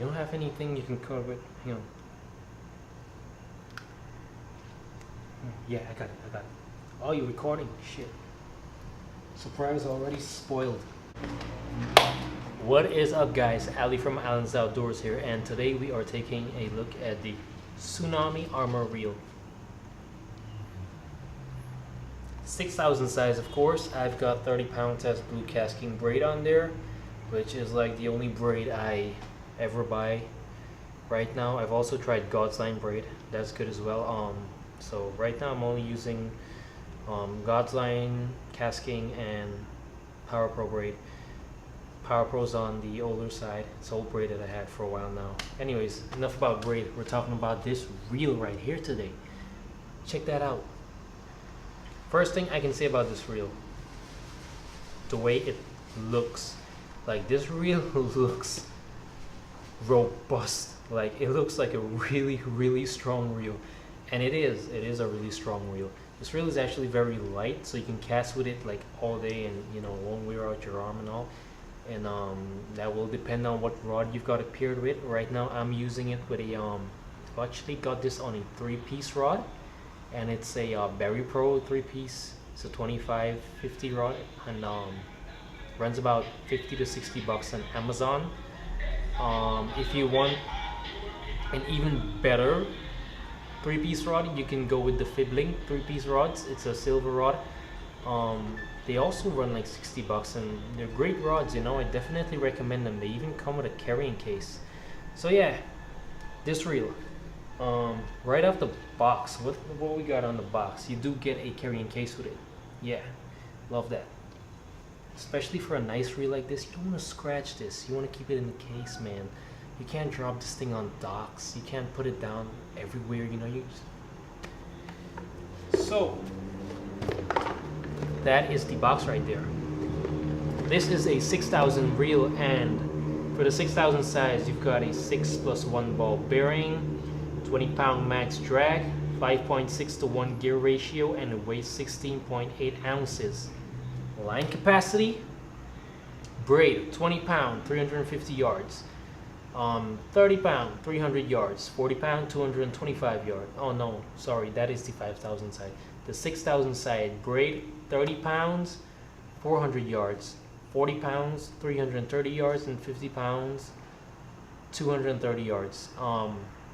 You don't have anything you can cut with? Hang on. Yeah, I got it. Oh, you're recording? Shit. Surprise already spoiled. What is up, guys? Ali from Alan's Outdoors here, and today we are taking a look at the TSUNAMI ARMR reel. 6,000 size, of course. I've got 30-pound test blue casking braid on there, which is like the only braid I ever buy right now. I've also tried God's Line braid. That's good as well. So right now I'm only using God's Line casking and Power Pro braid. Power Pro's on the older side. It's old braid that I had for a while now. Anyways, enough about braid. We're talking about this reel right here today. Check that out. First thing I can say about this reel, the way it looks. Like, this reel looks robust. Like, it looks like a really strong reel, and it is a really strong reel. This reel is actually very light, so you can cast with it like all day, and you know, won't wear out your arm and all. And that will depend on what rod you've got it paired with. Right now I'm using it with a I've actually got this on a 3-piece rod, and it's a Berry Pro 3-piece. It's a 25-50 rod, and runs about 50 to 60 bucks on Amazon. If you want an even better 3-piece rod, you can go with the Fibling 3-piece rods. It's a silver rod. They also run like 60 bucks, and they're great rods, you know. I definitely recommend them. They even come with a carrying case. So yeah, this reel, right off the box, what we got on the box, you do get a carrying case with it. Yeah, love that. Especially for a nice reel like this, you don't want to scratch this. You want to keep it in the case, man. You can't drop this thing on docks. You can't put it down everywhere, you know. So that is the box right there. This is a 6,000 reel, and for the 6,000 size, you've got a 6+1 ball bearing, 20-pound max drag, 5.6 to 1 gear ratio, and it weighs 16.8 ounces. Line capacity, braid, 20-pound, 350 yards. 30-pound, 300 yards. 40-pound, 225 yards. Oh no, sorry, that is the 5,000 side. The 6,000 side, braid, 30 pounds, 400 yards. 40 pounds, 330 yards, and 50 pounds, 230 yards.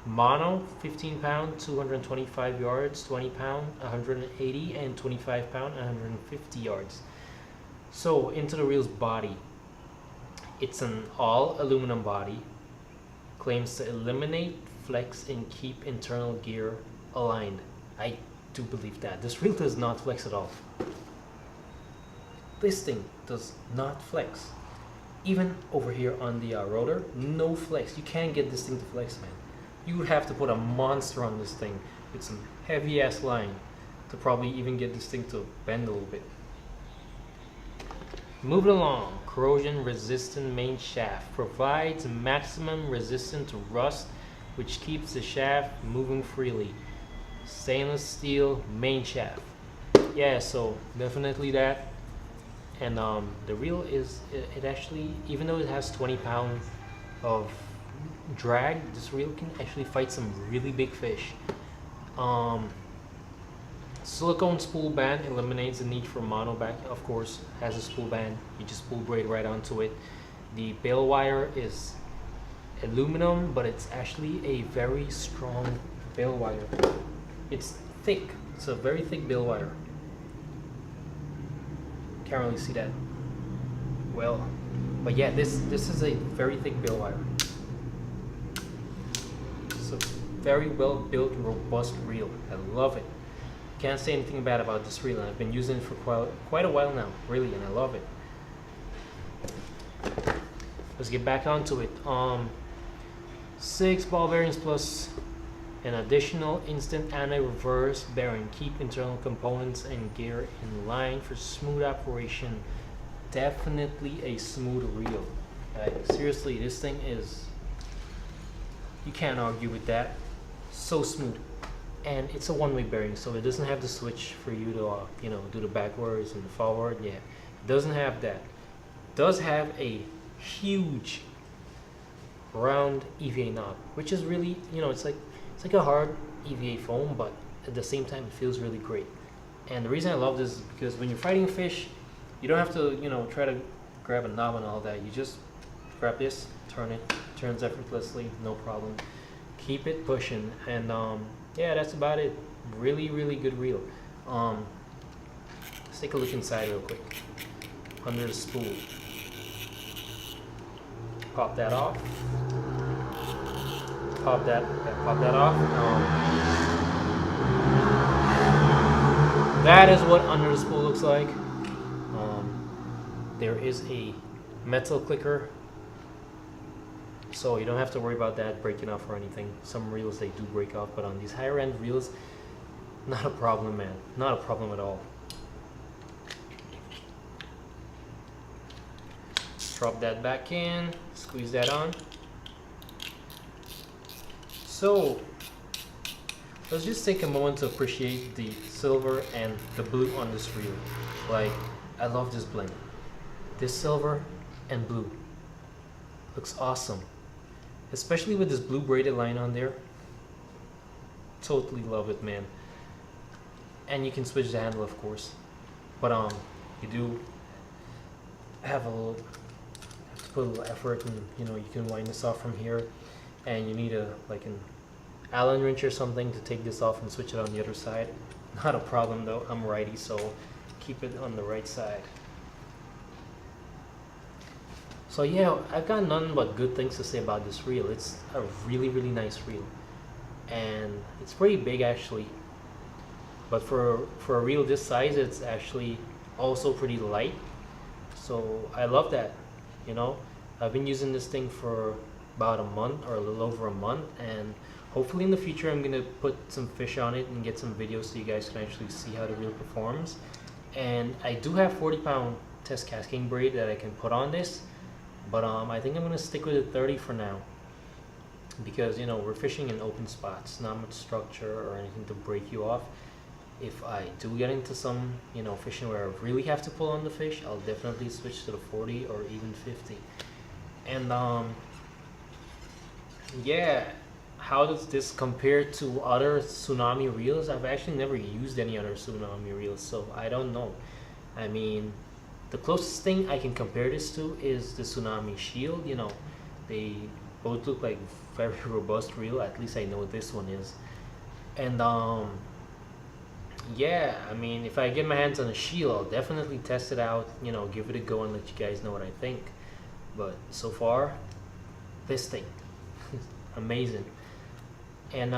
Mono, 15 pound, 225 yards. 20 pound, 180, and 25 pound, 150 yards. So into the reel's body, it's an all aluminum body. Claims to eliminate, flex, and keep internal gear aligned. I do believe that. This reel does not flex at all. This thing does not flex. Even over here on the rotor, no flex. You can't get this thing to flex, man. You would have to put a monster on this thing with some heavy ass line to probably even get this thing to bend a little bit. Moving along, corrosion resistant main shaft provides maximum resistance to rust, which keeps the shaft moving freely. Stainless steel main shaft. Yeah, so definitely that. And the reel is, it actually, even though it has 20 pounds of drag, this reel can actually fight some really big fish. Silicone spool band eliminates the need for mono back. Of course, has a spool band. You just pull braid right onto it. The bail wire is aluminum, but it's actually a very strong bail wire. It's thick. It's a very thick bail wire. Can't really see that well, but yeah, this is a very thick bail wire. It's a very well built, robust reel. I love it. Can't say anything bad about this reel, and I've been using it for quite a while now, really, and I love it. Let's get back onto it. 6 ball bearings plus an additional instant anti-reverse bearing. Keep internal components and gear in line for smooth operation. Definitely a smooth reel. Like, seriously, this thing is, you can't argue with that. So smooth. And it's a one-way bearing, so it doesn't have the switch for you to you know, do the backwards and the forward. Yeah, it doesn't have that. It does have a huge round EVA knob, which is really, it's like a hard EVA foam, but at the same time it feels really great. And the reason I love this is because when you're fighting fish, you don't have to, try to grab a knob and all that. You just grab this, turn it, turns effortlessly, no problem. Keep it pushing, and yeah, that's about it. Really, really good reel. Let's take a look inside real quick. Under the spool. Pop that off. Pop that off. That is what under the spool looks like. There is a metal clicker, so you don't have to worry about that breaking off or anything. Some reels they do break off, but on these higher end reels, not a problem, man. Not a problem at all. Drop that back in, squeeze that on. So let's just take a moment to appreciate the silver and the blue on this reel. Like, I love this blend. This silver and blue looks awesome, especially with this blue braided line on there. Totally love it, man. And you can switch the handle, of course, but you do have to put a little effort, and you can wind this off from here, and you need an Allen wrench or something to take this off and switch it on the other side. Not a problem though, I'm righty, so keep it on the right side. So yeah, I've got nothing but good things to say about this reel. It's a really, really nice reel, and it's pretty big actually, but for a reel this size, it's actually also pretty light, so I love that. I've been using this thing for about a month, or a little over a month, and hopefully in the future I'm gonna put some fish on it and get some videos so you guys can actually see how the reel performs. And I do have 40-pound test casting braid that I can put on this, but I think I'm gonna stick with the 30 for now, because we're fishing in open spots, not much structure or anything to break you off. If I do get into some fishing where I really have to pull on the fish, I'll definitely switch to the 40 or even 50. And yeah, how does this compare to other Tsunami reels? I've actually never used any other Tsunami reels, so I don't know. I mean, the closest thing I can compare this to is the Tsunami Shield. They both look like very robust reel, at least I know this one is. And yeah, I mean, if I get my hands on a Shield, I'll definitely test it out, give it a go and let you guys know what I think. But so far, this thing, amazing. And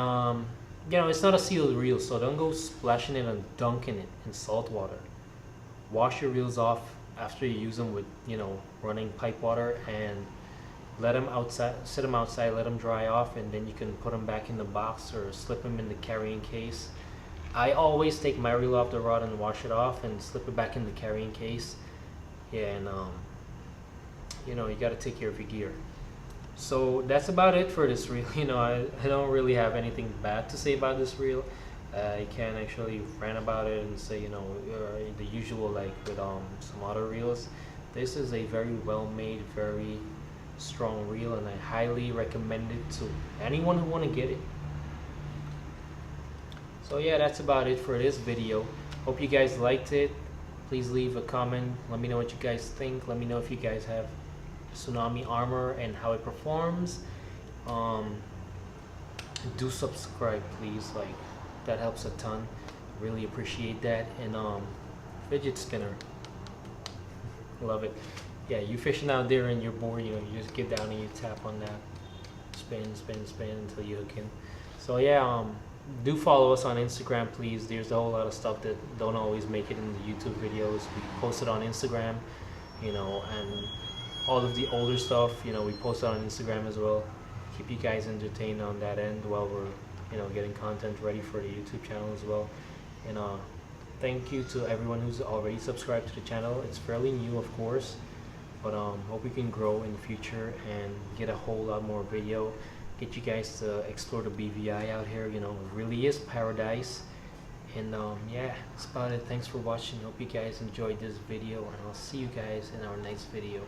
it's not a sealed reel, so don't go splashing it and dunking it in salt water. Wash your reels off after you use them with running pipe water, and let them outside, set them outside, let them dry off, and then you can put them back in the box or slip them in the carrying case. I always take my reel off the rod and wash it off and slip it back in the carrying case. Yeah, and you got to take care of your gear. So that's about it for this reel. I don't really have anything bad to say about this reel. I can actually rant about it and say, the usual, like with some other reels. This is a very well made, very strong reel, and I highly recommend it to anyone who want to get it. So yeah, that's about it for this video. Hope you guys liked it. Please leave a comment, let me know what you guys think. Let me know if you guys have Tsunami Armor and how it performs. Do subscribe, please, like that helps a ton. Really appreciate that. And fidget spinner, love it. Yeah, you fishing out there and you're bored, you just get down and you tap on that, spin until you hook in. So yeah, do follow us on Instagram, please. There's a whole lot of stuff that don't always make it in the YouTube videos. We post it on Instagram, and all of the older stuff, we post it on Instagram as well. Keep you guys entertained on that end while we're, getting content ready for the YouTube channel as well. And thank you to everyone who's already subscribed to the channel. It's fairly new, of course, but hope we can grow in the future and get a whole lot more video. Get you guys to explore the BVI out here. It really is paradise. And yeah, that's about it. Thanks for watching. Hope you guys enjoyed this video, and I'll see you guys in our next video.